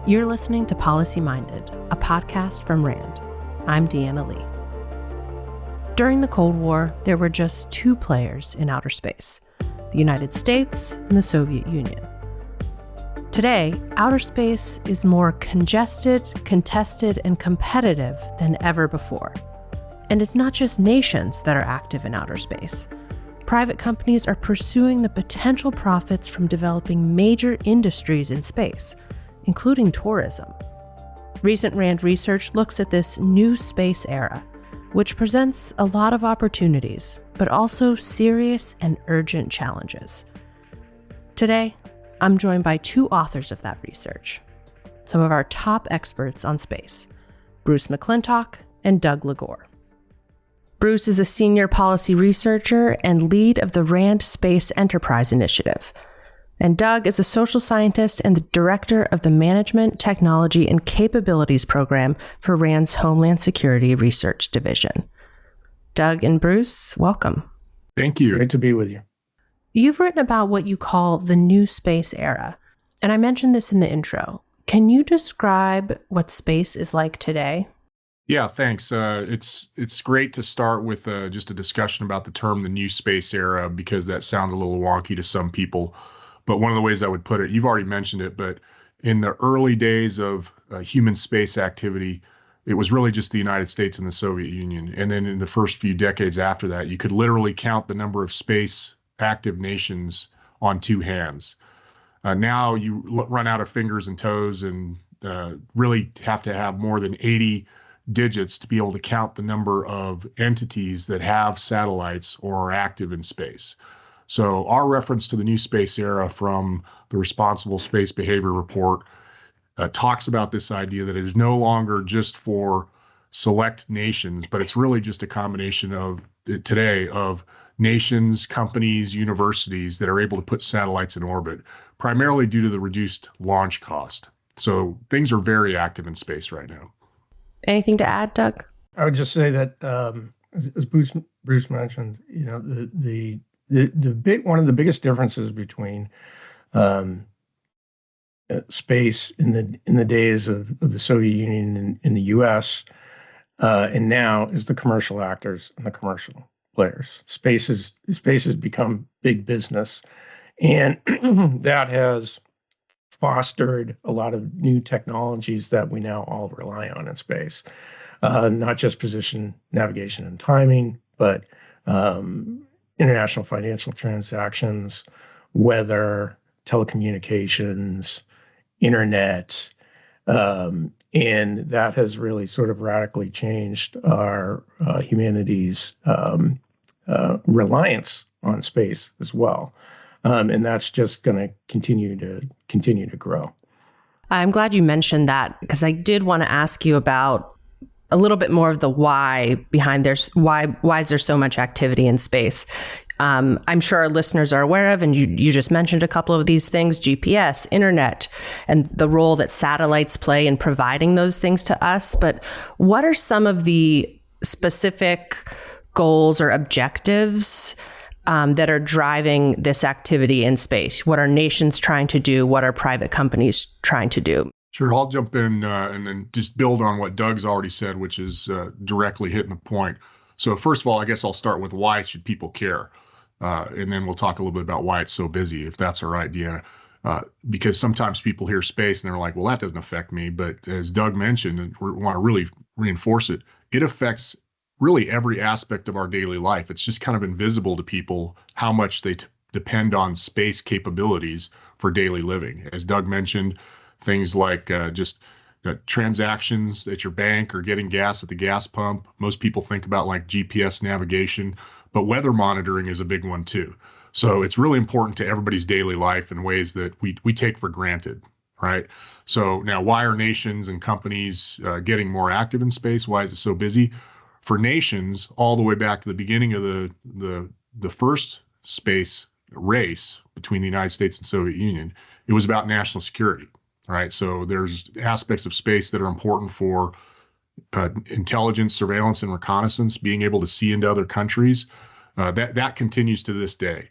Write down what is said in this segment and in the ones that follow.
You're listening to Policy Minded, a podcast from RAND. I'm Deanna Lee. During the Cold War, there were just two players in outer space, the United States and the Soviet Union. Today, outer space is more congested, contested, and competitive than ever before. And it's not just nations that are active in outer space. Private companies are pursuing the potential profits from developing major industries in space, including tourism. Recent RAND research looks at this new space era, which presents a lot of opportunities, but also serious and urgent challenges. Today, I'm joined by two authors of that research, some of our top experts on space, Bruce McClintock and Doug Ligor. Bruce is a senior policy researcher and lead of the RAND Space Enterprise Initiative. And Doug is a social scientist and the director of the Management, Technology, and Capabilities Program for RAND's Homeland Security Research Division. Doug and Bruce, welcome. Thank you. Great to be with you. You've written about what you call the new space era, and I mentioned this in the intro. Can you describe what space is like today? Yeah, thanks. It's great to start with just a discussion about the term the new space era, because that sounds a little wonky to some people. But one of the ways I would put it, you've already mentioned it, but in the early days of human space activity, it was really just the United States and the Soviet Union. And then in the first few decades after that, you could literally count the number of space active nations on two hands. Now you run out of fingers and toes and really have to have more than 80 digits to be able to count the number of entities that have satellites or are active in space. So our reference to the new space era from the Responsible Space Behavior Report talks about this idea that it is no longer just for select nations, but it's really just a combination of today of nations, companies, universities that are able to put satellites in orbit, primarily due to the reduced launch cost. So things are very active in space right now. Anything to add, Doug? I would just say that, as Bruce mentioned, the one of the biggest differences between space in the days of the Soviet Union and in the U.S. And now is the commercial actors and the commercial players. Space has become big business, and that has fostered a lot of new technologies that we now all rely on in space, not just position, navigation, and timing, but international financial transactions, weather, telecommunications, internet, and that has really sort of radically changed our humanity's reliance on space as well. And that's just going to continue to grow. I'm glad you mentioned that, because I did want to ask you about a little bit more of the why behind why is there so much activity in space. I'm sure our listeners are aware of, and you just mentioned a couple of these things, GPS, internet, and the role that satellites play in providing those things to us. But what are some of the specific goals or objectives that are driving this activity in space? What are nations trying to do? What are private companies trying to do? Sure, I'll jump in and then just build on what Doug's already said, which is directly hitting the point. So first of all, I guess I'll start with why should people care? And then we'll talk a little bit about why it's so busy, if that's all right, Deanna. Because sometimes people hear space and they're like, well, that doesn't affect me. But as Doug mentioned, and we want to really reinforce it, it affects really every aspect of our daily life. It's just kind of invisible to people how much they depend on space capabilities for daily living. As Doug mentioned, things like just transactions at your bank or getting gas at the gas pump. Most people think about like GPS navigation, but weather monitoring is a big one too. So it's really important to everybody's daily life in ways that we take for granted, right? So now, why are nations and companies getting more active in space? Why is it so busy? For nations, all the way back to the beginning of the first space race between the United States and Soviet Union, it was about national security. Right. So there's aspects of space that are important for intelligence, surveillance, and reconnaissance, being able to see into other countries. That continues to this day.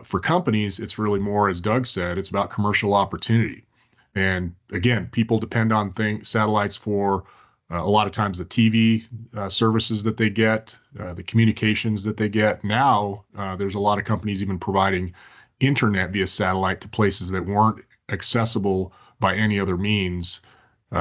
For companies, it's really more, as Doug said, it's about commercial opportunity. And again, people depend on satellites for a lot of times the TV services that they get, the communications that they get. Now, there's a lot of companies even providing internet via satellite to places that weren't accessible by any other means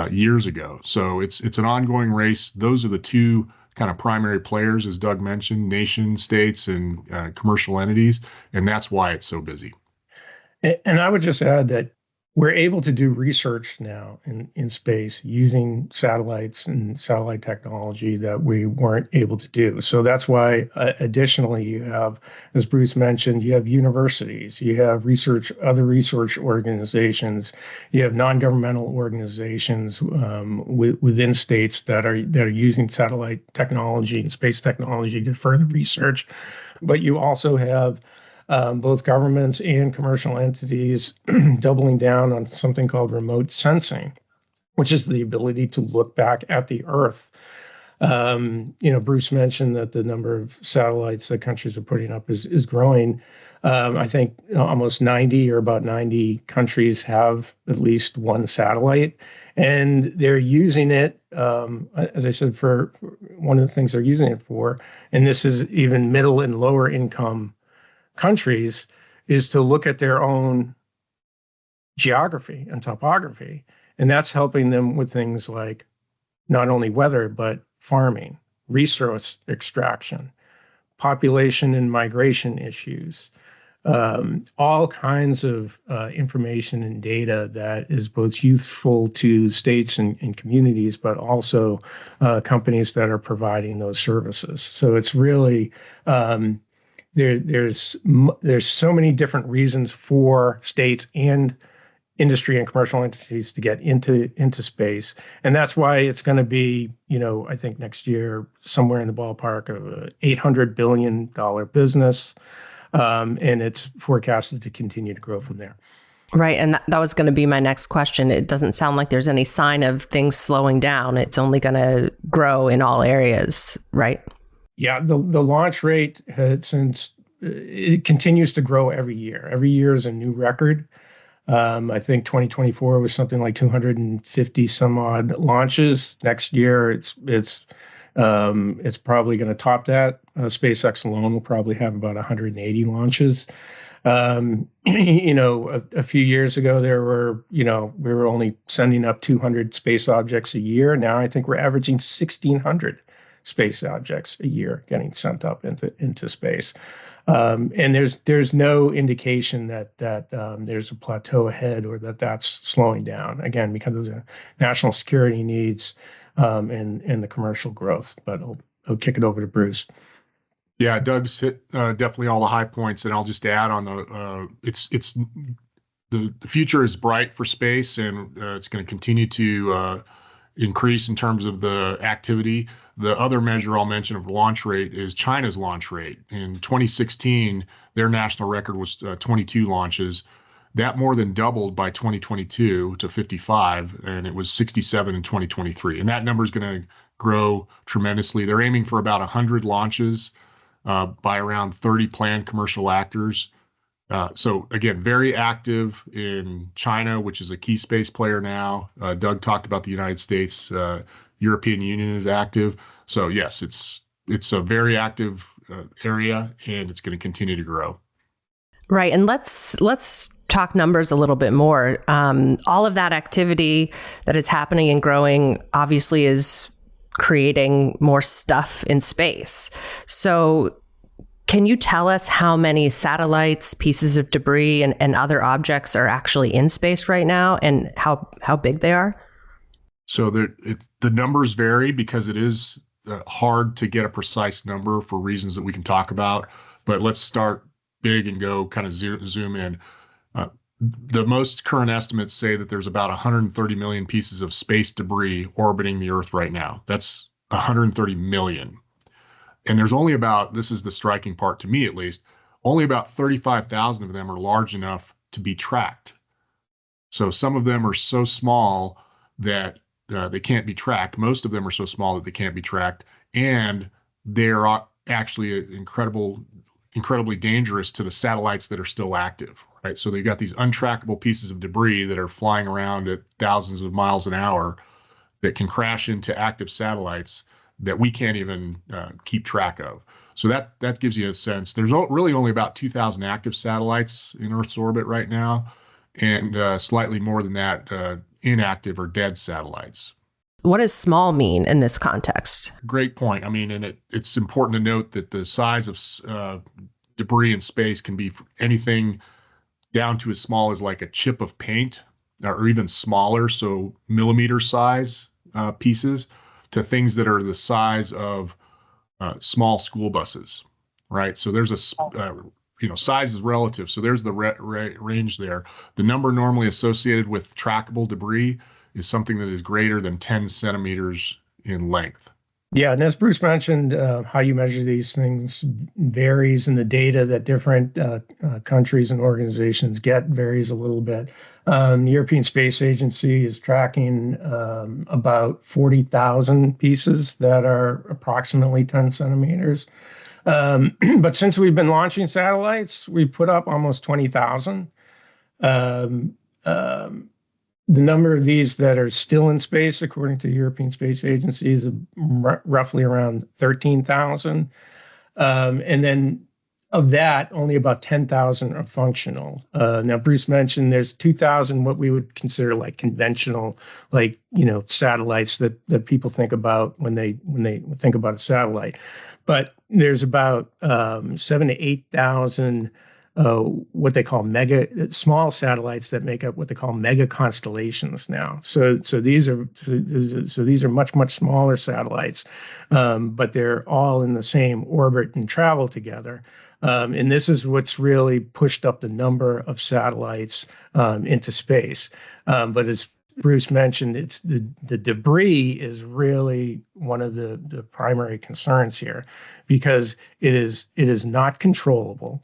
years ago. So it's an ongoing race. Those are the two kind of primary players, as Doug mentioned, nation states and commercial entities, and that's why it's so busy. And I would just add that we're able to do research now in space using satellites and satellite technology that we weren't able to do. So that's why, additionally, you have, as Bruce mentioned, you have universities, you have other research organizations, you have non-governmental organizations within states that are using satellite technology and space technology to further research. But you also have both governments and commercial entities doubling down on something called remote sensing, which is the ability to look back at the Earth. Bruce mentioned that the number of satellites that countries are putting up is growing. I think almost 90 or about 90 countries have at least one satellite, and they're using it, as I said, for one of the things they're using it for, and this is even middle and lower income countries, is to look at their own geography and topography. And that's helping them with things like not only weather, but farming, resource extraction, population and migration issues, all kinds of information and data that is both useful to states and communities, but also companies that are providing those services. So it's really, there's so many different reasons for states and industry and commercial entities to get into space, and that's why it's going to be, I think next year somewhere in the ballpark of an $800 billion business, and it's forecasted to continue to grow from there. Right, and that was going to be my next question. It doesn't sound like there's any sign of things slowing down. It's only going to grow in all areas, right? Yeah, the launch rate it continues to grow every year. Every year is a new record. I think 2024 was something like 250 some odd launches. Next year, it's probably going to top that. SpaceX alone will probably have about 180 launches. A few years ago, we were only sending up 200 space objects a year. Now I think we're averaging 1,600 space objects a year getting sent up into space. And there's no indication that there's a plateau ahead or that's slowing down, again, because of the national security needs and the commercial growth. But I'll kick it over to Bruce. Yeah, Doug's hit definitely all the high points, and I'll just add on the future is bright for space, and it's going to continue to increase in terms of the activity. The other measure I'll mention of launch rate is China's launch rate. In 2016, their national record was 22 launches. That more than doubled by 2022 to 55, and it was 67 in 2023. And that number is going to grow tremendously. They're aiming for about 100 launches by around 30 planned commercial actors. So again, very active in China, which is a key space player now. Doug talked about the United States. European Union is active. So yes, it's a very active area, and it's going to continue to grow. Right. And let's talk numbers a little bit more. All of that activity that is happening and growing obviously is creating more stuff in space. So can you tell us how many satellites, pieces of debris, and other objects are actually in space right now, and how big they are? So the numbers vary because it is hard to get a precise number for reasons that we can talk about. But let's start big and go kind of zoom in. The most current estimates say that there's about 130 million pieces of space debris orbiting the Earth right now. That's 130 million. And there's only this is the striking part to me at least, only about 35,000 of them are large enough to be tracked. So some of them are so small that they can't be tracked. Most of them are so small that they can't be tracked. And they're actually incredibly dangerous to the satellites that are still active, right? So they've got these untrackable pieces of debris that are flying around at thousands of miles an hour that can crash into active satellites that we can't even keep track of. So that gives you a sense. There's really only about 2,000 active satellites in Earth's orbit right now, and slightly more than that inactive or dead satellites. What does small mean in this context? Great point. I mean, and it's important to note that the size of debris in space can be anything down to as small as like a chip of paint or even smaller, so millimeter size pieces, to things that are the size of small school buses, right? So there's size is relative. So there's the range there. The number normally associated with trackable debris is something that is greater than 10 centimeters in length. Yeah, and as Bruce mentioned, how you measure these things varies, and the data that different countries and organizations get varies a little bit. The European Space Agency is tracking about 40,000 pieces that are approximately 10 centimeters. But since we've been launching satellites, we put up almost 20,000. The number of these that are still in space, according to the European Space Agency, is roughly around 13,000. And then of that, only about 10,000 are functional. Now, Bruce mentioned there's 2,000 what we would consider like conventional, like, satellites that people think about when they think about a satellite. But there's about 7,000 to 8,000 what they call small satellites that make up what they call mega constellations now. So these are much smaller satellites, but they're all in the same orbit and travel together. And this is what's really pushed up the number of satellites into space. But as Bruce mentioned, it's the debris is really one of the primary concerns here, because it is not controllable.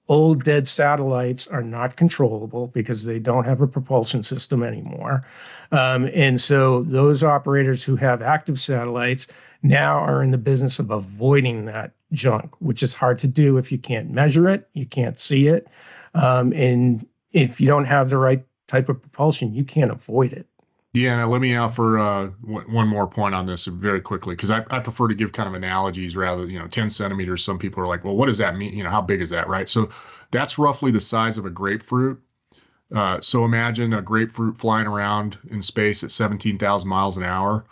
Old dead satellites are not controllable because they don't have a propulsion system anymore. And so those operators who have active satellites now are in the business of avoiding that junk, which is hard to do if you can't measure it, you can't see it. And if you don't have the right type of propulsion, you can't avoid it. Yeah, now let me offer one more point on this very quickly, because I prefer to give kind of analogies rather, 10 centimeters. Some people are like, well, what does that mean? How big is that, right? So that's roughly the size of a grapefruit. So imagine a grapefruit flying around in space at 17,000 miles an hour.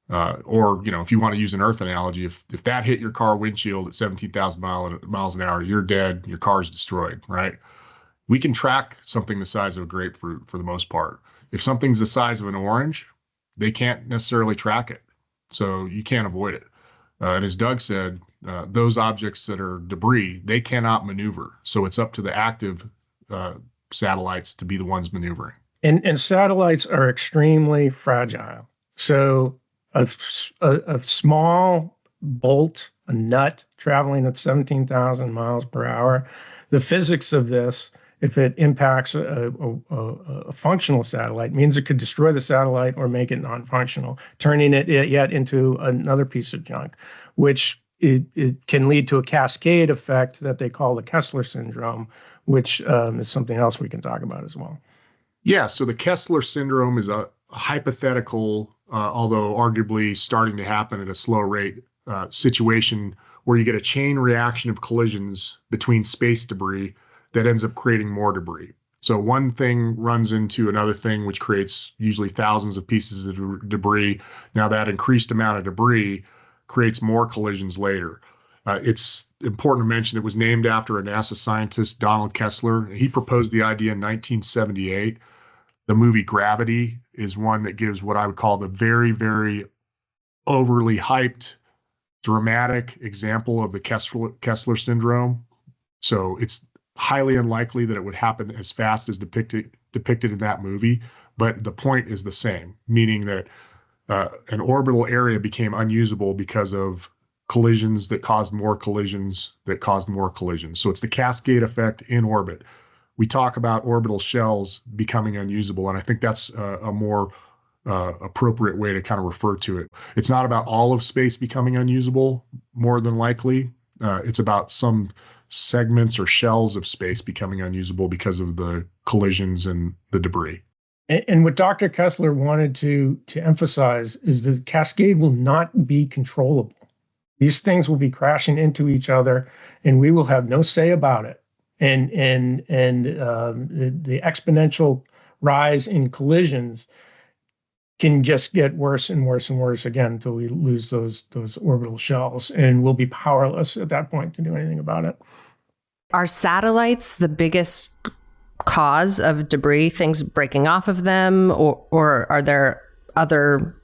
Or, if you want to use an Earth analogy, if that hit your car windshield at 17,000 miles an hour, you're dead, your car's destroyed, right? We can track something the size of a grapefruit for the most part. If something's the size of an orange, they can't necessarily track it. So you can't avoid it. And as Doug said, those objects that are debris, they cannot maneuver. So it's up to the active satellites to be the ones maneuvering. And satellites are extremely fragile. So a small bolt, a nut traveling at 17,000 miles per hour, the physics of this, if it impacts a functional satellite, means it could destroy the satellite or make it non-functional, turning it yet into another piece of junk, which it can lead to a cascade effect that they call the Kessler syndrome, which is something else we can talk about as well. Yeah, so the Kessler syndrome is a hypothetical, although arguably starting to happen at a slow rate, situation where you get a chain reaction of collisions between space debris that ends up creating more debris. So one thing runs into another thing, which creates usually thousands of pieces of debris. Now that increased amount of debris creates more collisions later. It's important to mention it was named after a NASA scientist, Donald Kessler. He proposed the idea in 1978. The movie Gravity is one that gives what I would call the very, very overly hyped, dramatic example of the Kessler syndrome. So it's highly unlikely that it would happen as fast as depicted in that movie, but the point is the same, meaning that an orbital area became unusable because of collisions that caused more collisions that caused more collisions. So it's the cascade effect in orbit. We talk about orbital shells becoming unusable, and I think that's a more appropriate way to kind of refer to it. It's not about all of space becoming unusable, more than likely. It's about some segments or shells of space becoming unusable because of the collisions and the debris. And what Dr. Kessler wanted to emphasize is that the cascade will not be controllable. These things will be crashing into each other, and we will have no say about it. And the exponential rise in collisions can just get worse and worse and worse again until we lose those orbital shells, and we'll be powerless at that point to do anything about it. Are satellites the biggest cause of debris, things breaking off of them, or are there other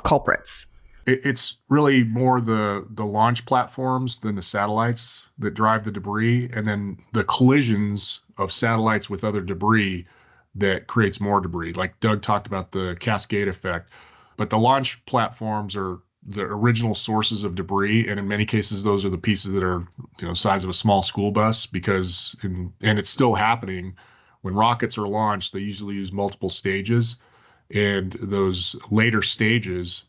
culprits? It's really more the launch platforms than the satellites that drive the debris, and then the collisions of satellites with other debris that creates more debris. Like Doug talked about the cascade effect, but the launch platforms are the original sources of debris, and in many cases those are the pieces that are size of a small school bus, because and it's still happening. When rockets are launched, they usually use multiple stages, and those later stages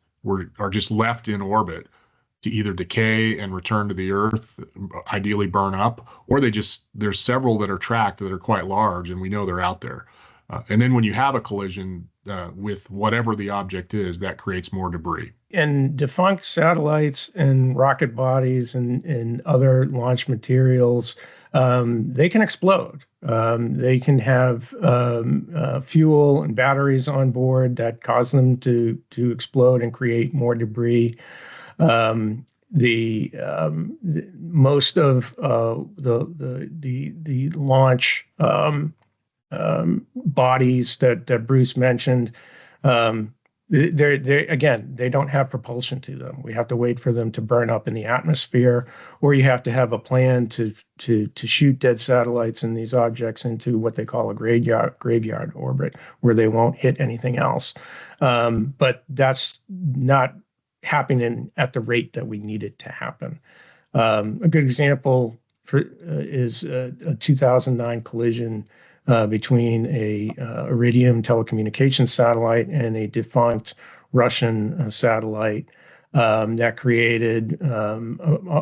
are just left in orbit to either decay and return to the Earth, ideally burn up, or there's several that are tracked that are quite large, and we know they're out there. And then when you have a collision with whatever the object is, that creates more debris. And defunct satellites and rocket bodies and other launch materials, they can explode. They can have fuel and batteries on board that cause them to explode and create more debris. Most of the launch bodies that Bruce mentioned, they don't have propulsion to them. We have to wait for them to burn up in the atmosphere, or you have to have a plan to shoot dead satellites and these objects into what they call a graveyard orbit, where they won't hit anything else. But that's not happening at the rate that we need it to happen. A good example is a 2009 collision between a Iridium telecommunications satellite and a defunct Russian satellite that created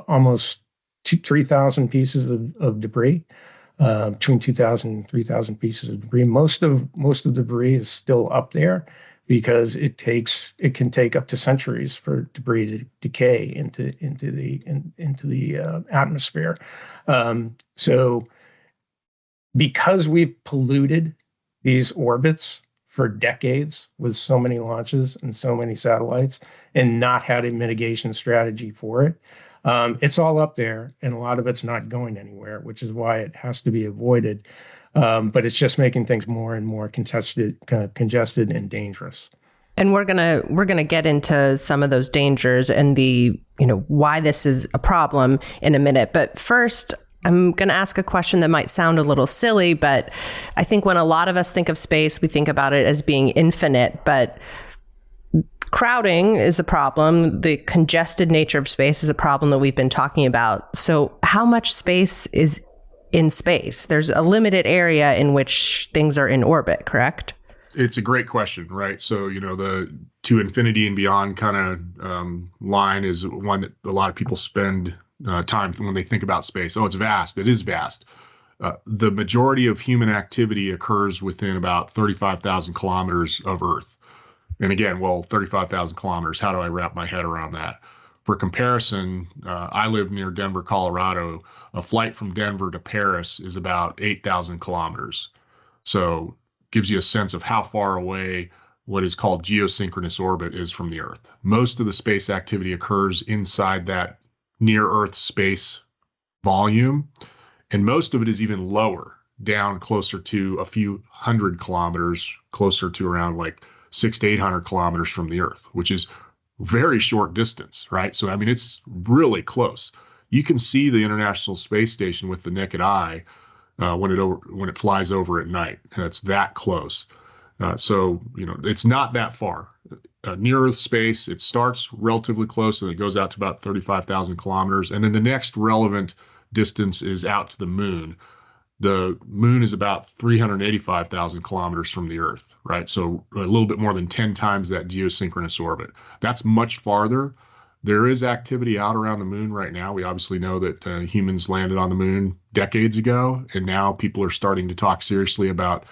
almost 3,000 pieces of debris, between 2,000 and 3,000 pieces of debris. Most of the debris is still up there because it can take up to centuries for debris to decay into the atmosphere. So because we've polluted these orbits for decades with so many launches and so many satellites and not had a mitigation strategy for it, it's all up there, and a lot of it's not going anywhere, which is why it has to be avoided. But it's just making things more and more congested and dangerous. And we're gonna get into some of those dangers and the why this is a problem in a minute. But first, I'm going to ask a question that might sound a little silly, but I think when a lot of us think of space, we think about it as being infinite, but crowding is a problem. The congested nature of space is a problem that we've been talking about. So how much space is in space? There's a limited area in which things are in orbit, correct? It's a great question, right? So, the to infinity and beyond kind of line is one that a lot of people spend time when they think about space. Oh, it's vast. It is vast. The majority of human activity occurs within about 35,000 kilometers of Earth. And again, 35,000 kilometers, how do I wrap my head around that? For comparison, I live near Denver, Colorado. A flight from Denver to Paris is about 8,000 kilometers. So gives you a sense of how far away what is called geosynchronous orbit is from the Earth. Most of the space activity occurs inside that near-Earth space volume, and most of it is even lower, down closer to a few hundred kilometers, closer to around like 600 to 800 kilometers from the Earth, which is very short distance, right? So, it's really close. You can see the International Space Station with the naked eye when it flies over at night. And it's that close. So, it's not that far. Near Earth space, it starts relatively close and it goes out to about 35,000 kilometers. And then the next relevant distance is out to the moon. The moon is about 385,000 kilometers from the Earth, right? So a little bit more than 10 times that geosynchronous orbit. That's much farther. There is activity out around the moon right now. We obviously know that humans landed on the moon decades ago, and now people are starting to talk seriously about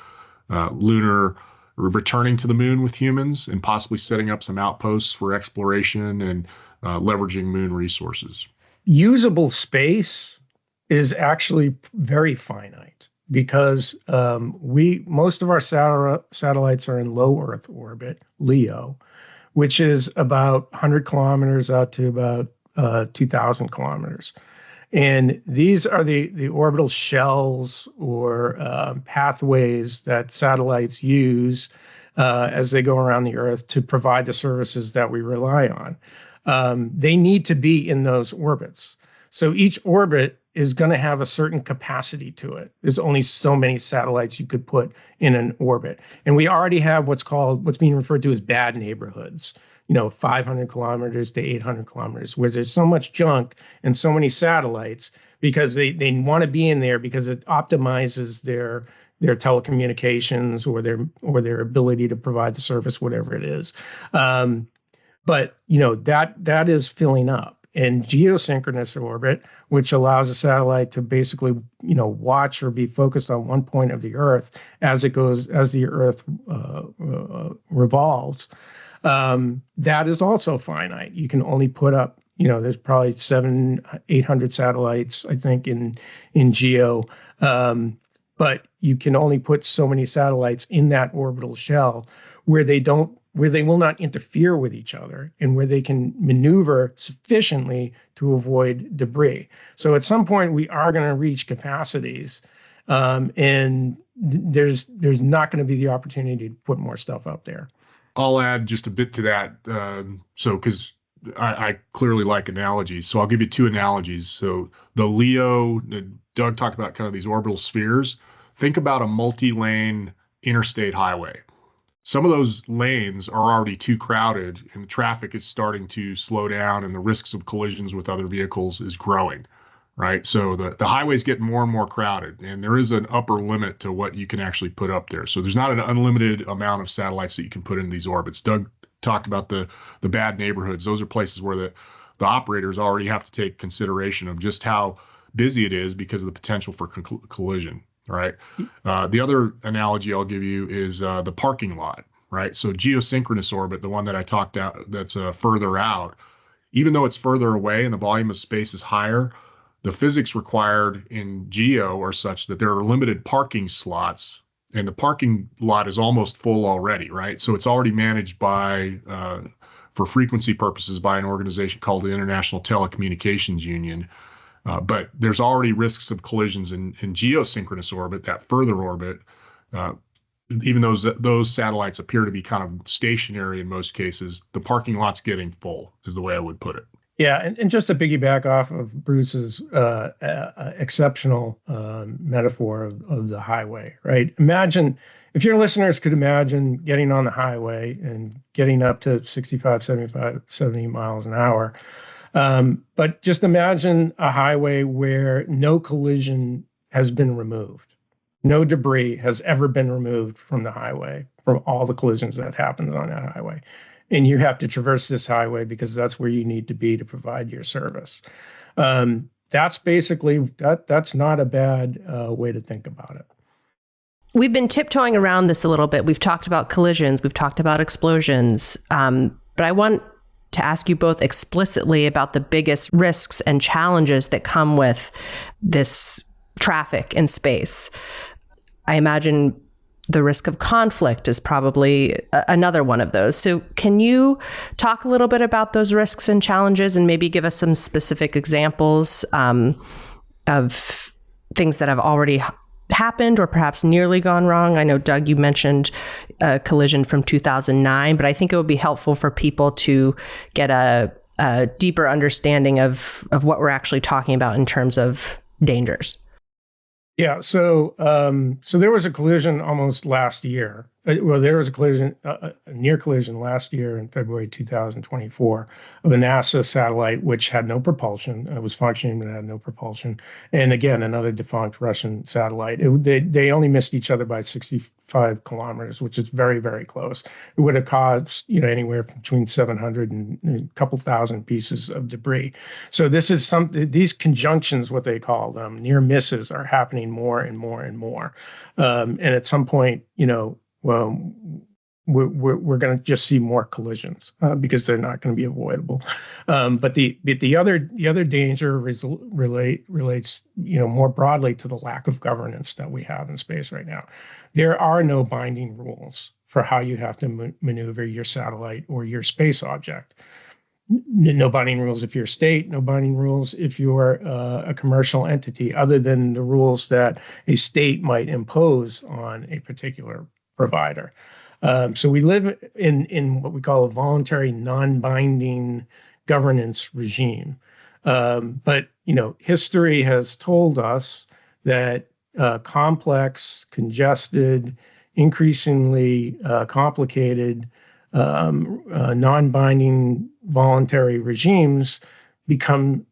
lunar returning to the moon with humans and possibly setting up some outposts for exploration and leveraging moon resources. Usable space is actually very finite because most of our satellites are in low Earth orbit, LEO, which is about 100 kilometers out to about 2,000 kilometers. And these are the orbital shells or pathways that satellites use as they go around the Earth to provide the services that we rely on. They need to be in those orbits. So each orbit is going to have a certain capacity to it. There's only so many satellites you could put in an orbit. And we already have what's being referred to as bad neighborhoods, 500 kilometers to 800 kilometers, where there's so much junk and so many satellites because they want to be in there because it optimizes their telecommunications or their ability to provide the service, whatever it is. But that is filling up. In geosynchronous orbit, which allows a satellite to basically, watch or be focused on one point of the Earth as the Earth revolves, that is also finite. You can only put up, there's probably 700-800 satellites, I think, in geo, but you can only put so many satellites in that orbital shell where they will not interfere with each other and where they can maneuver sufficiently to avoid debris. So at some point we are going to reach capacities, and there's not going to be the opportunity to put more stuff up there. I'll add just a bit to that. Because I clearly like analogies. So I'll give you two analogies. So the LEO, Doug talked about kind of these orbital spheres. Think about a multi-lane interstate highway. Some of those lanes are already too crowded and the traffic is starting to slow down and the risks of collisions with other vehicles is growing, right? So the highways get more and more crowded and there is an upper limit to what you can actually put up there. So there's not an unlimited amount of satellites that you can put in these orbits. Doug talked about the bad neighborhoods. Those are places where the operators already have to take consideration of just how busy it is because of the potential for collision. Right. The other analogy I'll give you is the parking lot. Right. So geosynchronous orbit, the one that I talked about that's further out, even though it's further away and the volume of space is higher, the physics required in geo are such that there are limited parking slots and the parking lot is almost full already. Right. So it's already managed for frequency purposes by an organization called the International Telecommunications Union. But there's already risks of collisions in geosynchronous orbit, that further orbit, even though those satellites appear to be kind of stationary in most cases, the parking lot's getting full is the way I would put it. Yeah, and just to piggyback off of Bruce's exceptional metaphor of the highway, right? Imagine, if your listeners could imagine getting on the highway and getting up to 65, 75, 70 miles an hour, but just imagine a highway where no collision has been removed. No debris has ever been removed from the highway, from all the collisions that happened on that highway. And you have to traverse this highway because that's where you need to be to provide your service. That's basically, that's not a bad way to think about it. We've been tiptoeing around this a little bit. We've talked about collisions. We've talked about explosions. But I want to ask you both explicitly about the biggest risks and challenges that come with this traffic in space. I imagine the risk of conflict is probably another one of those. So can you talk a little bit about those risks and challenges and maybe give us some specific examples of things that have already happened or perhaps nearly gone wrong? I know, Doug, you mentioned a collision from 2009, but I think it would be helpful for people to get a deeper understanding of what we're actually talking about in terms of dangers. Yeah, so there was a collision almost last year well, there was a collision, a near collision last year in February 2024 of a NASA satellite which had no propulsion. It was functioning but had no propulsion. And again, another defunct Russian satellite. They only missed each other by 65 kilometers, which is very, very close. It would have caused, anywhere between 700 and a couple thousand pieces of debris. So this is these conjunctions, what they call them, near misses, are happening more and more and more. And at some point, well, we're going to just see more collisions because they're not going to be avoidable. But the other danger relates more broadly to the lack of governance that we have in space right now. There are no binding rules for how you have to maneuver your satellite or your space object. No binding rules if you're a state, no binding rules if you're a commercial entity, other than the rules that a state might impose on a particular provider. So we live in what we call a voluntary, non-binding governance regime. But history has told us that complex, congested, increasingly complicated, non-binding voluntary regimes become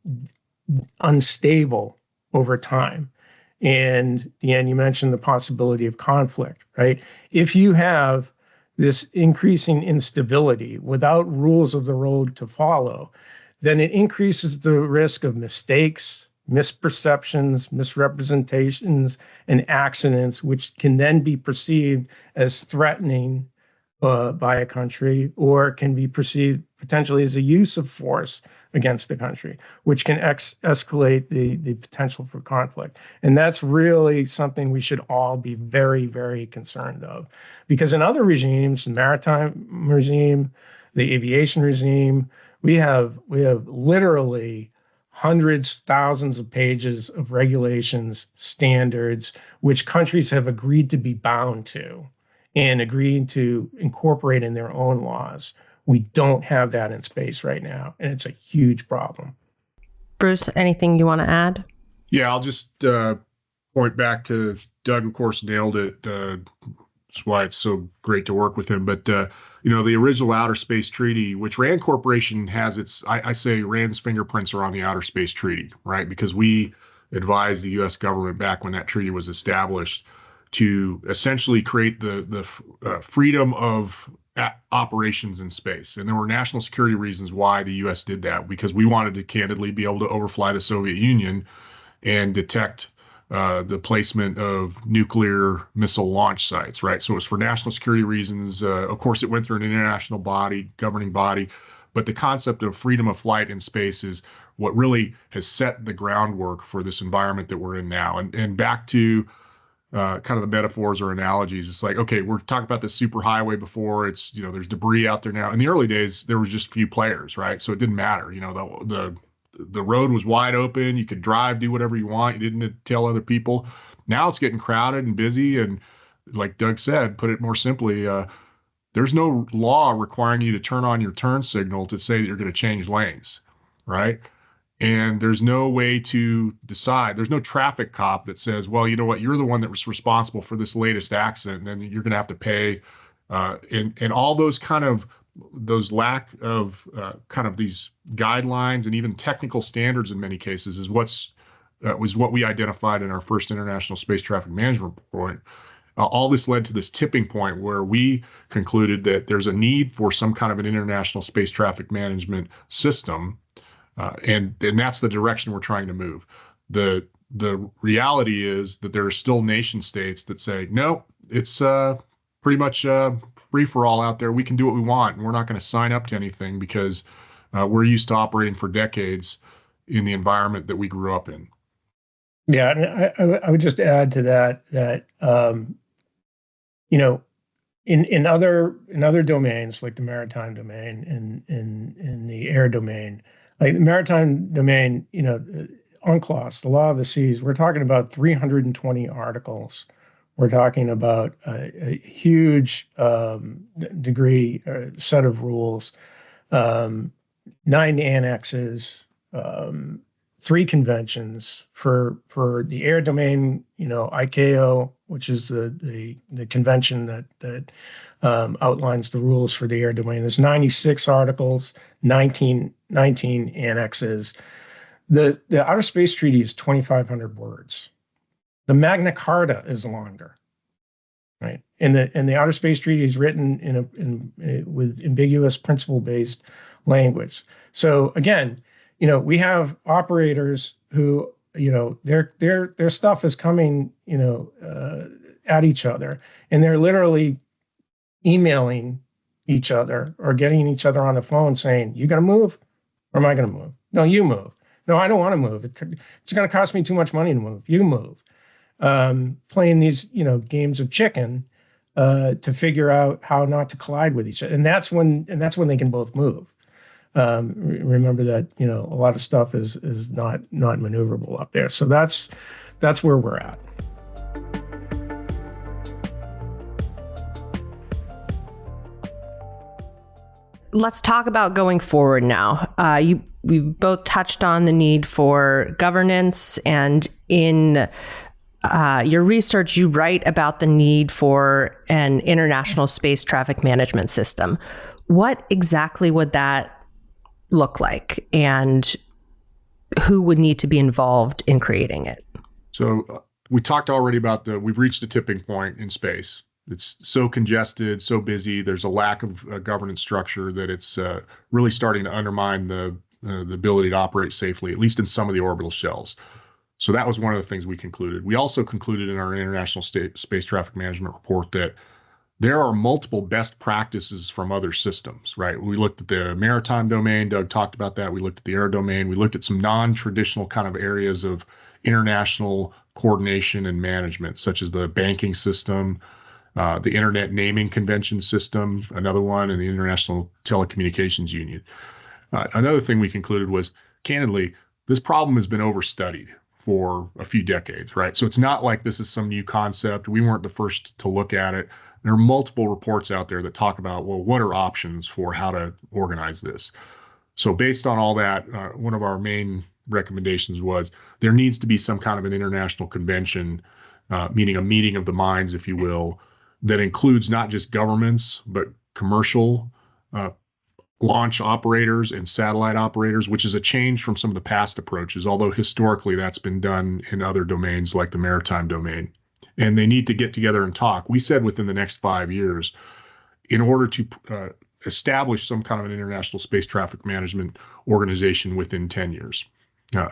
unstable over time. And Deanne, you mentioned the possibility of conflict, right? If you have this increasing instability without rules of the road to follow, then it increases the risk of mistakes, misperceptions, misrepresentations, and accidents, which can then be perceived as threatening by a country, or can be perceived potentially as a use of force against the country, which can escalate the potential for conflict. And that's really something we should all be very, very concerned of. Because in other regimes, the maritime regime, the aviation regime, we have literally hundreds, thousands of pages of regulations, standards, which countries have agreed to be bound to and agreeing to incorporate in their own laws. We don't have that in space right now, and it's a huge problem. Bruce, anything you want to add? Yeah, I'll just point back to Doug, of course, nailed it. That's why it's so great to work with him. But, the original Outer Space Treaty, which RAND Corporation has I say RAND's fingerprints are on the Outer Space Treaty, right? Because we advised the U.S. government back when that treaty was established to essentially create the freedom of operations in space. And there were national security reasons why the U.S. did that, because we wanted to candidly be able to overfly the Soviet Union and detect the placement of nuclear missile launch sites, right? So it was for national security reasons. Of course, it went through an international governing body, but the concept of freedom of flight in space is what really has set the groundwork for this environment that we're in now. And back to kind of the metaphors or analogies. It's like, okay, we're talking about this superhighway before. It's, there's debris out there now. In the early days, there was just a few players, right? So it didn't matter. The road was wide open. You could drive, do whatever you want. You didn't tell other people. Now it's getting crowded and busy. And like Doug said, put it more simply, there's no law requiring you to turn on your turn signal to say that you're going to change lanes, right? And there's no way to decide. There's no traffic cop that says, well, you know what, you're the one that was responsible for this latest accident, and then you're going to have to pay. And all those those lack of kind of these guidelines and even technical standards in many cases is was what we identified in our first International Space Traffic Management Report. All this led to this tipping point where we concluded that there's a need for some kind of an international space traffic management system. And that's the direction we're trying to move. The reality is that there are still nation states that say, no, it's pretty much free for all out there. We can do what we want, and we're not going to sign up to anything because we're used to operating for decades in the environment that we grew up in. Yeah, and I would just add to that in other domains like the maritime domain and in the air domain. Like the maritime domain, UNCLOS, the law of the seas, we're talking about 320 articles. We're talking about a huge degree set of rules, 9 annexes, 3 conventions for the air domain, ICAO, which is the convention that outlines the rules for the air domain. There's 96 articles, 19 annexes. The Outer Space Treaty is 2,500 words. The Magna Carta is longer, right? And the Outer Space Treaty is written with ambiguous principle-based language. So again, we have operators who, their stuff is coming, at each other, and they're literally emailing each other or getting each other on the phone saying, "You got to move, or am I going to move? No, you move. No, I don't want to move. It's going to cost me too much money to move. You move." Playing these, games of chicken to figure out how not to collide with each other, and that's when they can both move. Remember that a lot of stuff is not maneuverable up there. So that's where we're at. Let's talk about going forward now. We've both touched on the need for governance, and in your research, you write about the need for an international space traffic management system. What exactly would that look like, and who would need to be involved in creating it? So we talked already about we've reached a tipping point in space. It's so congested, so busy. There's a lack of governance structure that it's really starting to undermine the ability to operate safely, at least in some of the orbital shells. So that was one of the things we concluded. We also concluded in our International Space Traffic Management report that there are multiple best practices from other systems, right? We looked at the maritime domain. Doug talked about that. We looked at the air domain. We looked at some non-traditional kind of areas of international coordination and management, such as the banking system, the Internet Naming Convention system, another one, and the International Telecommunications Union. Another thing we concluded was, candidly, this problem has been overstudied for a few decades, right? So it's not like this is some new concept. We weren't the first to look at it. There are multiple reports out there that talk about, well, what are options for how to organize this? So based on all that, one of our main recommendations was there needs to be some kind of an international convention, meaning a meeting of the minds, if you will, that includes not just governments, but commercial launch operators and satellite operators, which is a change from some of the past approaches, although historically that's been done in other domains like the maritime domain. And they need to get together and talk. We said within the next 5 years, in order to establish some kind of an international space traffic management organization within 10 years. A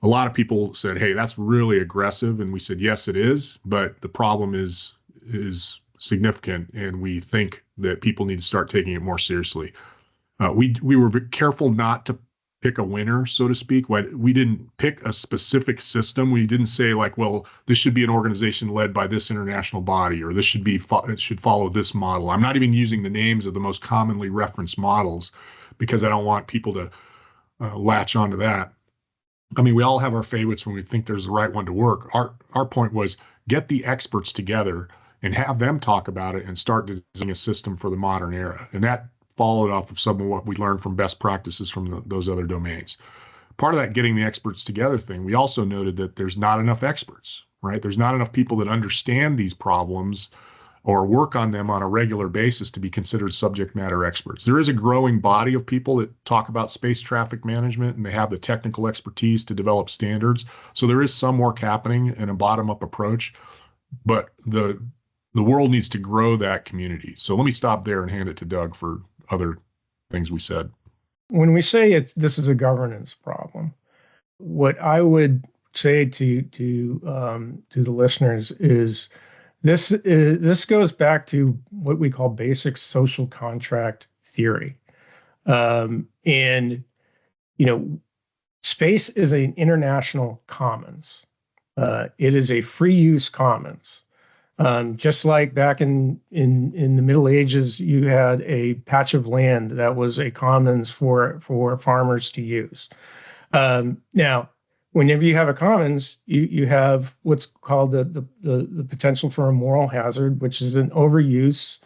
lot of people said, hey, that's really aggressive. And we said, yes, it is. But the problem is significant. And we think that people need to start taking it more seriously. We were careful not to pick a winner, so to speak. We didn't pick a specific system. We didn't say like, well, this should be an organization led by this international body, or this it should follow this model. I'm not even using the names of the most commonly referenced models because I don't want people to latch onto that. I mean, we all have our favorites when we think there's the right one to work. Our point was get the experts together and have them talk about it and start designing a system for the modern era. And that followed off of some of what we learned from best practices from those other domains. Part of that getting the experts together thing, we also noted that there's not enough experts, right? There's not enough people that understand these problems or work on them on a regular basis to be considered subject matter experts. There is a growing body of people that talk about space traffic management, and they have the technical expertise to develop standards. So there is some work happening in a bottom-up approach, but the world needs to grow that community. So let me stop there and hand it to Doug for other things we said. When we say this is a governance problem, what I would say to the listeners is this goes back to what we call basic social contract theory, and space is an international commons. It is a free use commons. Just like back in the Middle Ages, you had a patch of land that was a commons for farmers to use. Now, whenever you have a commons, you have what's called the potential for a moral hazard, which is an overuse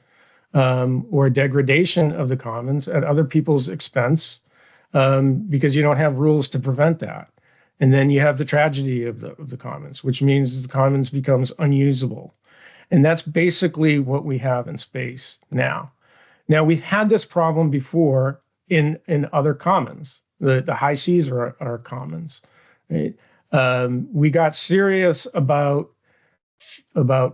or degradation of the commons at other people's expense, because you don't have rules to prevent that. And then you have the tragedy of the commons, which means the commons becomes unusable. And that's basically what we have in space now. Now, we've had this problem before in other commons. The high seas are commons. Right? We got serious about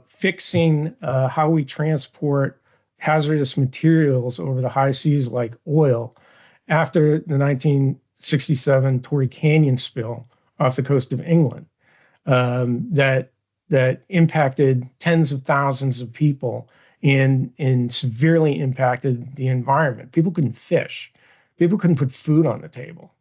fixing how we transport hazardous materials over the high seas like oil after the 1967 Torrey Canyon spill off the coast of England that impacted tens of thousands of people and severely impacted the environment. People couldn't fish. People couldn't put food on the table.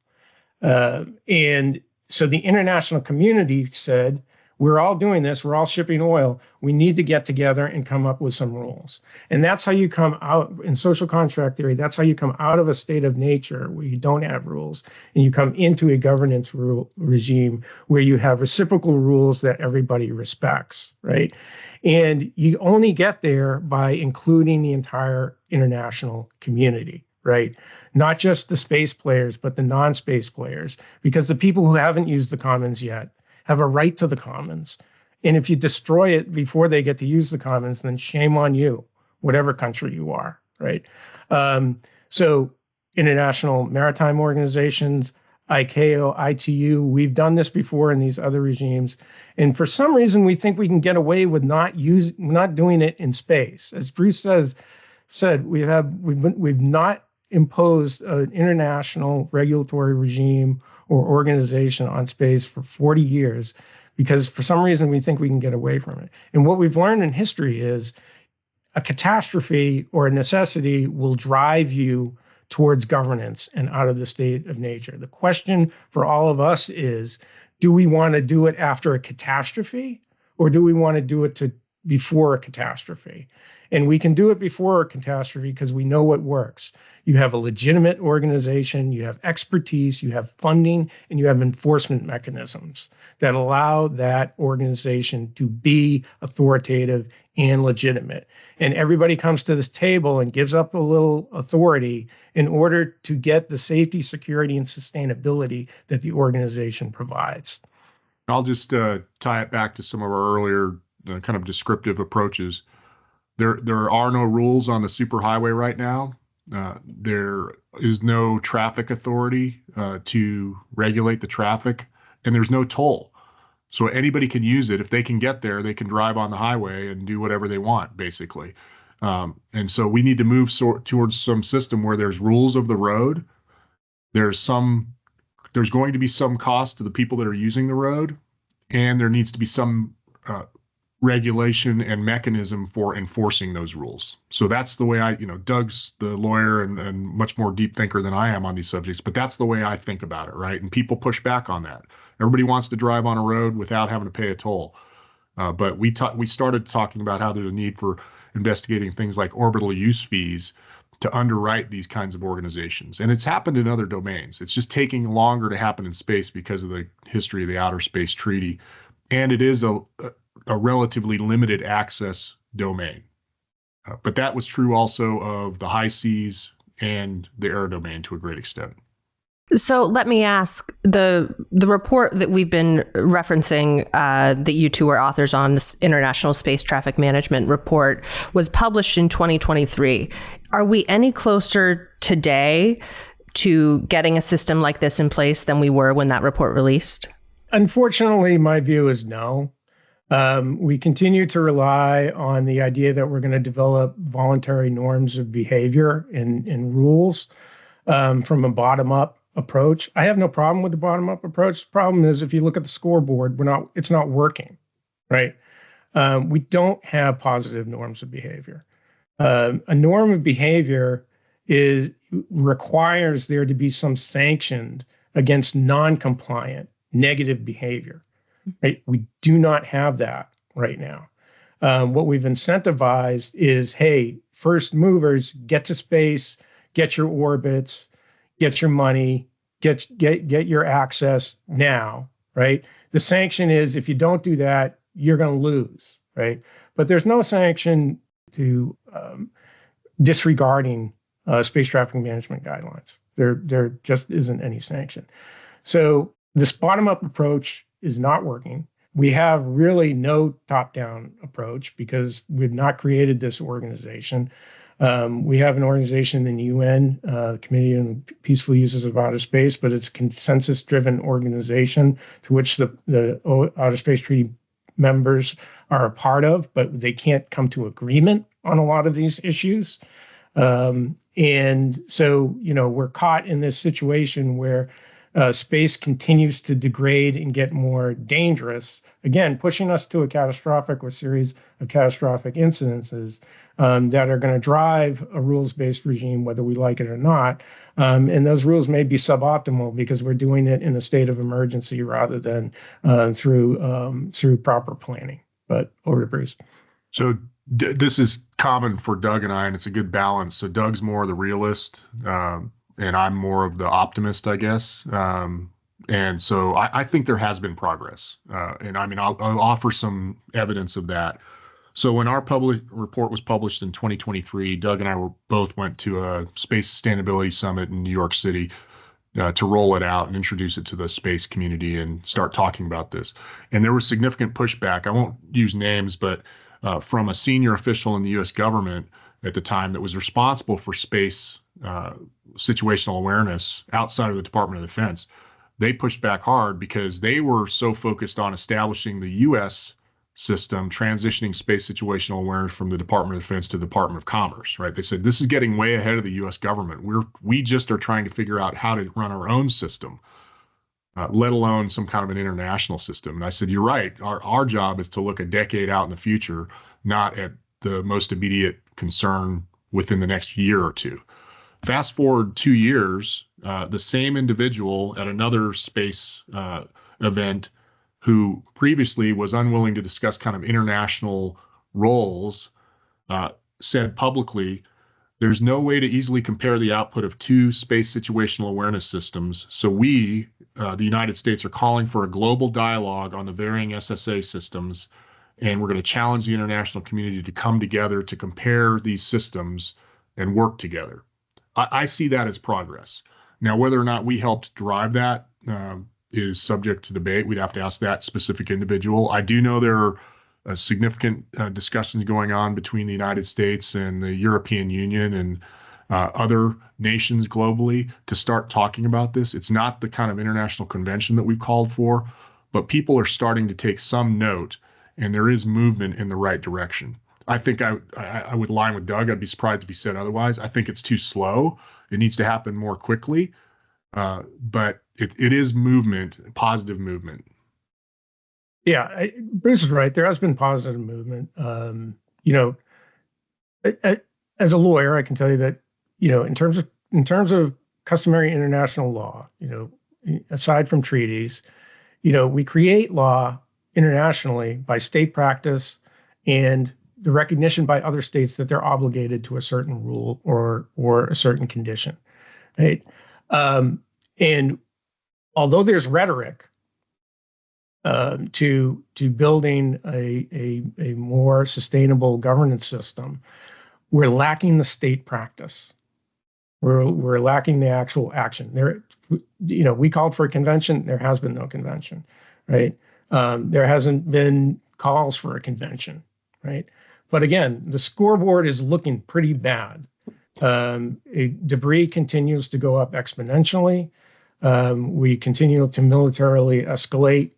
And so the international community said, we're all doing this. We're all shipping oil. We need to get together and come up with some rules. And that's how you come out in social contract theory. That's how you come out of a state of nature where you don't have rules and you come into a governance regime where you have reciprocal rules that everybody respects, right? And you only get there by including the entire international community. Right? Not just the space players, but the non-space players, because the people who haven't used the commons yet have a right to the commons. And if you destroy it before they get to use the commons, then shame on you, whatever country you are, right? So international maritime organizations, ICAO, ITU, we've done this before in these other regimes. And for some reason, we think we can get away with not doing it in space. As Bruce said, we've not imposed an international regulatory regime or organization on space for 40 years because for some reason we think we can get away from it. And what we've learned in history is a catastrophe or a necessity will drive you towards governance and out of the state of nature. The question for all of us is, do we want to do it after a catastrophe or do we want to do it before a catastrophe? And we can do it before a catastrophe because we know what works. You have a legitimate organization, you have expertise, you have funding, and you have enforcement mechanisms that allow that organization to be authoritative and legitimate. And everybody comes to this table and gives up a little authority in order to get the safety, security, and sustainability that the organization provides. I'll just tie it back to some of our earlier kind of descriptive approaches. There are no rules on the superhighway right now. There is no traffic authority to regulate the traffic, and there's no toll. So anybody can use it. If they can get there, they can drive on the highway and do whatever they want, basically. And so we need to move towards some system where there's rules of the road. There's going to be some cost to the people that are using the road, and there needs to be some regulation and mechanism for enforcing those rules. So that's the way Doug's the lawyer and much more deep thinker than I am on these subjects, but that's the way I think about it, right? And people push back on that. Everybody wants to drive on a road without having to pay a toll. But we started talking about how there's a need for investigating things like orbital use fees to underwrite these kinds of organizations. And it's happened in other domains. It's just taking longer to happen in space because of the history of the Outer Space Treaty. And it is a relatively limited access domain. But that was true also of the high seas and the air domain to a great extent. So let me ask, the report that we've been referencing that you two are authors on, this International Space Traffic Management report, was published in 2023. Are we any closer today to getting a system like this in place than we were when that report released? Unfortunately, my view is no. We continue to rely on the idea that we're going to develop voluntary norms of behavior and rules from a bottom-up approach. I have no problem with the bottom-up approach. The problem is if you look at the scoreboard, it's not working, right? We don't have positive norms of behavior. A norm of behavior requires there to be some sanction against non-compliant negative behavior. Right? We do not have that right now. What we've incentivized is, hey, first movers, get to space, get your orbits, get your money, get your access now, right? The sanction is if you don't do that, you're going to lose, right? But there's no sanction to disregarding space traffic management guidelines. There just isn't any sanction. So this bottom-up approach is not working. we have really no top-down approach because we've not created this organization. We have an organization in the UN, Committee on Peaceful Uses of Outer Space, but it's a consensus-driven organization to which the Outer Space Treaty members are a part of, but they can't come to agreement on a lot of these issues. And so, we're caught in this situation where space continues to degrade and get more dangerous, again, pushing us to a catastrophic or series of catastrophic incidences that are going to drive a rules-based regime, whether we like it or not. And those rules may be suboptimal because we're doing it in a state of emergency rather than through proper planning. But over to Bruce. So this is common for Doug and I, and it's a good balance. So Doug's more the realist, and I'm more of the optimist, I guess. And so I think there has been progress. And I mean, I'll offer some evidence of that. So when our public report was published in 2023, Doug and I both went to a Space Sustainability Summit in New York City to roll it out and introduce it to the space community and start talking about this. And there was significant pushback. I won't use names, but from a senior official in the U.S. government at the time that was responsible for space situational awareness outside of the Department of Defense. They pushed back hard because they were so focused on establishing the U.S. system, transitioning space situational awareness from the Department of Defense to the Department of Commerce, right? They said, this is getting way ahead of the U.S. government. We just are trying to figure out how to run our own system, let alone some kind of an international system. And I said, you're right. Our job is to look a decade out in the future, not at the most immediate concern within the next year or two. Fast forward 2 years, the same individual at another space event who previously was unwilling to discuss kind of international roles said publicly, there's no way to easily compare the output of two space situational awareness systems. So we, the United States, are calling for a global dialogue on the varying SSA systems, and we're going to challenge the international community to come together to compare these systems and work together. I see that as progress. Now, whether or not we helped drive that is subject to debate. We'd have to ask that specific individual. I do know there are significant discussions going on between the United States and the European Union and other nations globally to start talking about this. It's not the kind of international convention that we've called for, but people are starting to take some note, and there is movement in the right direction. I think I would line with Doug. I'd be surprised if he said otherwise. I think it's too slow. It needs to happen more quickly, but it is movement, positive movement. Yeah, Bruce is right. There has been positive movement. As a lawyer, I can tell you that, in terms of customary international law, aside from treaties, we create law internationally by state practice and the recognition by other states that they're obligated to a certain rule or a certain condition, right? And although there's rhetoric to building a more sustainable governance system, we're lacking the state practice. We're lacking the actual action. We called for a convention. There has been no convention, right? There hasn't been calls for a convention, right? But again, the scoreboard is looking pretty bad. Debris continues to go up exponentially. We continue to militarily escalate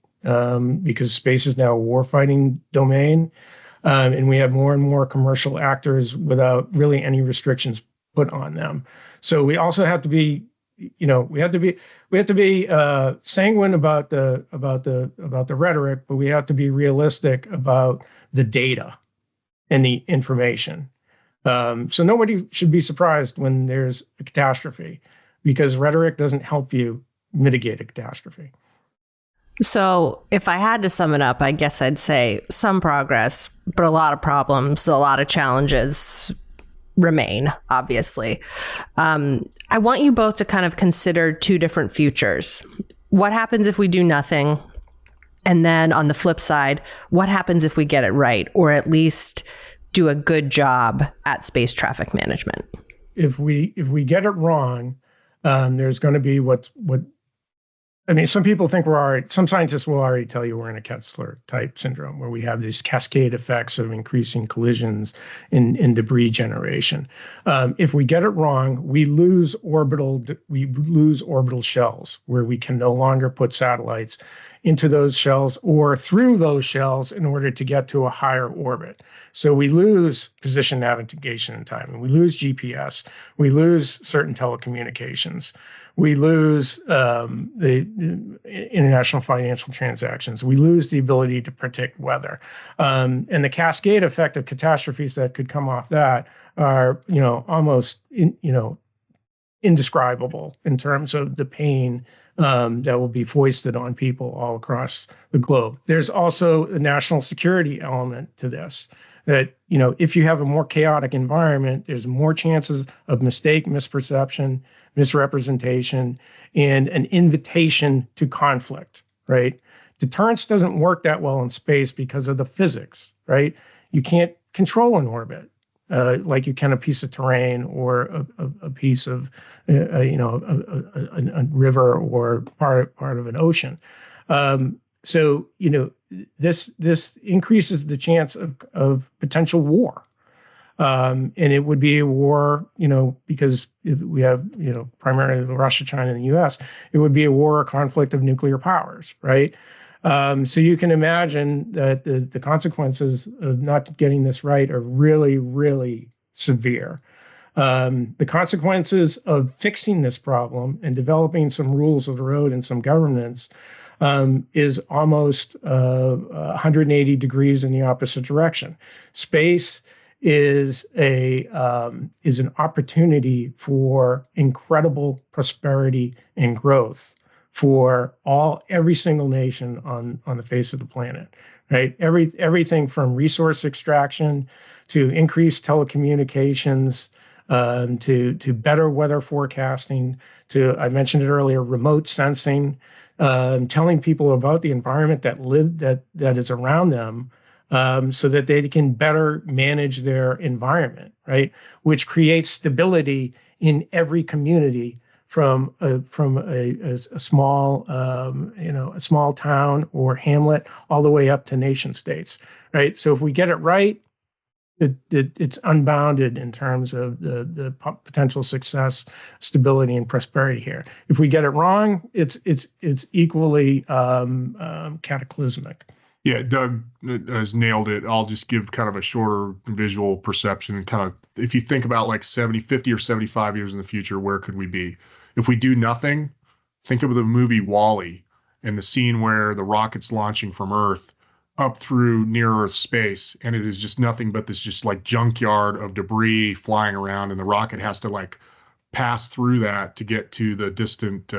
because space is now a warfighting domain. And we have more and more commercial actors without really any restrictions put on them. So we also have to be, we have to be sanguine about the rhetoric, but we have to be realistic about the data and the information. So nobody should be surprised when there's a catastrophe, because rhetoric doesn't help you mitigate a catastrophe. So if I had to sum it up, I guess I'd say some progress, but a lot of problems, a lot of challenges remain, obviously. I want you both to kind of consider two different futures. What happens if we do nothing? And then on the flip side, what happens if we get it right, or at least do a good job at space traffic management? If we get it wrong, there's going to be what I mean, some scientists will already tell you we're in a Kessler type syndrome where we have these cascade effects of increasing collisions in debris generation. If we get it wrong, we lose orbital shells where we can no longer put satellites into those shells or through those shells in order to get to a higher orbit. So we lose position, navigation, and timing. We lose GPS. We lose certain telecommunications. We lose the international financial transactions. We lose the ability to predict weather. And the cascade effect of catastrophes that could come off that are, almost, indescribable in terms of the pain that will be foisted on people all across the globe. There's also a national security element to this, that, if you have a more chaotic environment, there's more chances of mistake, misperception, misrepresentation, and an invitation to conflict, right? Deterrence doesn't work that well in space because of the physics, right? You can't control an orbit. Like you can a piece of terrain or a piece of, a river or part of an ocean. So this increases the chance of potential war, and it would be a war, because we have primarily Russia, China, and the U.S. It would be a war or conflict of nuclear powers, right? So you can imagine that the consequences of not getting this right are really, really severe. The consequences of fixing this problem and developing some rules of the road and some governance is almost 180 degrees in the opposite direction. Space is an opportunity for incredible prosperity and growth for every single nation on the face of the planet, right? Everything from resource extraction to increased telecommunications, to better weather forecasting, to, I mentioned it earlier, remote sensing, telling people about the environment that is around them, so that they can better manage their environment, right? Which creates stability in every community, from a small a small town or hamlet all the way up to nation states, right? So if we get it right, it's unbounded in terms of the potential success, stability, and prosperity here. If we get it wrong, it's equally cataclysmic. Yeah, Doug has nailed it. I'll just give kind of a shorter visual perception and kind of, if you think about like 50 or 75 years in the future, where could we be? If we do nothing, think of the movie WALL-E and the scene where the rocket's launching from Earth up through near Earth space, and it is just nothing but this just like junkyard of debris flying around, and the rocket has to like pass through that to get to the distant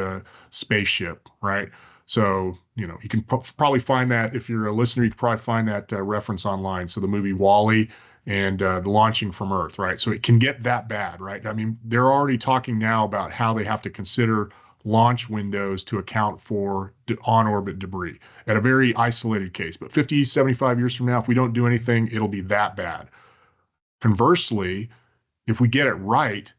spaceship, right? So, you can probably find that, if you're a listener, you can probably find that reference online. So the movie WALL-E and the launching from Earth, right? So it can get that bad, right? I mean, they're already talking now about how they have to consider launch windows to account for on-orbit debris at a very isolated case. But 50, 75 years from now, if we don't do anything, it'll be that bad. Conversely, if we get it right,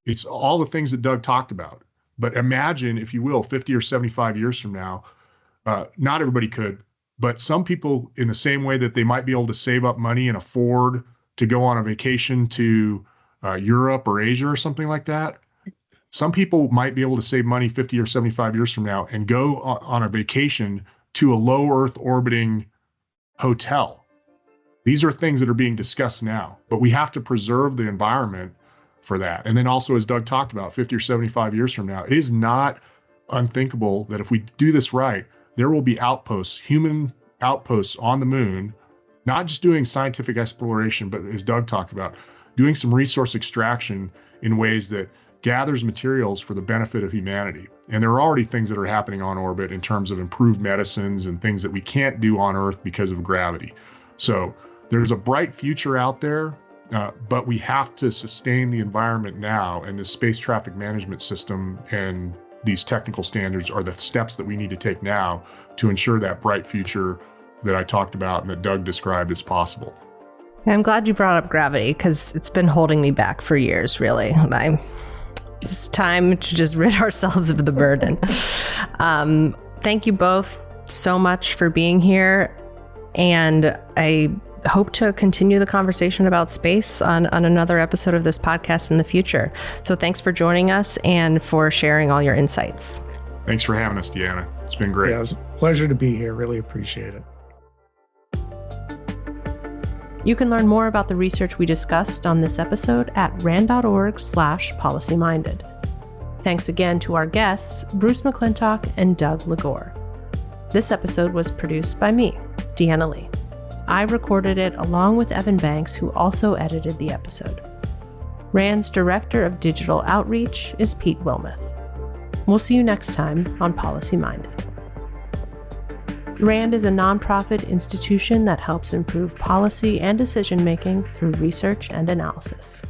it's all the things that Doug talked about. But imagine, if you will, 50 or 75 years from now, not everybody could, but some people, in the same way that they might be able to save up money and afford to go on a vacation to Europe or Asia or something like that, some people might be able to save money 50 or 75 years from now and go on a vacation to a low Earth orbiting hotel. These are things that are being discussed now, but we have to preserve the environment for that. And then also, as Doug talked about, 50 or 75 years from now, it is not unthinkable that if we do this right, there will be outposts, human outposts on the moon, not just doing scientific exploration, but as Doug talked about, doing some resource extraction in ways that gathers materials for the benefit of humanity. And there are already things that are happening on orbit in terms of improved medicines and things that we can't do on Earth because of gravity. So there's a bright future out there, but we have to sustain the environment now, and the space traffic management system and these technical standards are the steps that we need to take now to ensure that bright future that I talked about and that Doug described is possible. I'm glad you brought up gravity, because it's been holding me back for years, really. It's time to just rid ourselves of the burden. Thank you both so much for being here. And I hope to continue the conversation about space on another episode of this podcast in the future. So thanks for joining us and for sharing all your insights. Thanks for having us, Deanna. It's been great. Yeah, it was a pleasure to be here. Really appreciate it. You can learn more about the research we discussed on this episode at rand.org/policyminded. Thanks again to our guests, Bruce McClintock and Doug Ligor. This episode was produced by me, Deanna Lee. I recorded it along with Evan Banks, who also edited the episode. RAND's Director of Digital Outreach is Pete Wilmoth. We'll see you next time on Policy Minded. RAND is a nonprofit institution that helps improve policy and decision-making through research and analysis.